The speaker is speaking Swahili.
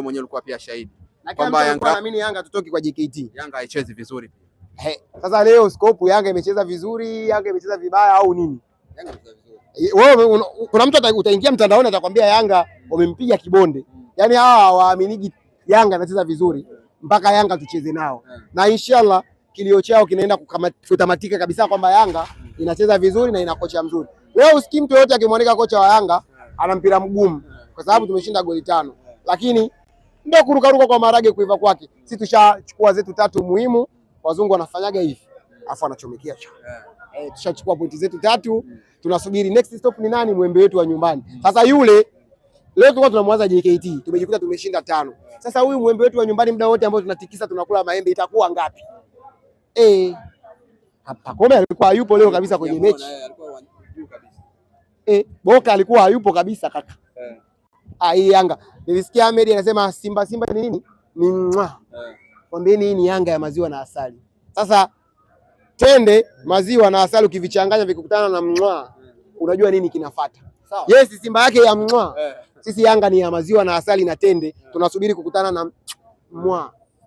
wewe mwenyewe ulikuwa pia shahidi kwamba Yanga, naamini Yanga tutoki kwa JKT. Yanga haichezi vizuri. Sasa leo scope Yanga imecheza vizuri, Yanga imecheza vibaya au nini? Yanga imecheza vizuri. Wewe kuna mtu utaingia mtandaoni atakwambia Yanga wamempiga kibonde. Yaani hawa hawaaminiki Yanga anacheza vizuri mpaka Yanga tucheze nao. Na inshallah kilio chao kinaenda kutamatika kabisa kwamba Yanga inacheza vizuri na ina kocha mzuri. Leo usikii mtu yote akimwandika kocha wa Yanga ana mpira mgumu kwa sababu tumeshinda goli 5. Lakini ndio kurukaruka kwa marage kuiva kwake. Sisi tushachukua zetu 3 muhimu, wazungu wanafanyaga hivi. Afu anachomekia cha. Tushachukua pointi zetu 3, tunasubiri next stop ni nani? Mwembe wetu wa nyumbani. Sasa yule leo tulikuwa tunamwanza JKT, tumejikuta tumeshinda 5. Sasa huyu mwembe wetu wa nyumbani muda wote ambao tunatikisa tunakula maembe itakuwa ngapi? Pacome alikuwa hayupo leo kabisa kwenye mechi. Boka alikuwa hayupo kabisa kaka. Hii Yanga. Nilisikia Ahmed anasema Simba ni nini? Ni mwa. Kwambieni hii ni Yanga ya maziwa na asali. Sasa tende maziwa na asali ukivichanganya vikikutana na mwa, unajua nini kinafuata. Sawa. Yes, Simba yake ya mwa. Sisi Yanga ni ya maziwa na asali na tende. Tunasubiri kukutana na mwa.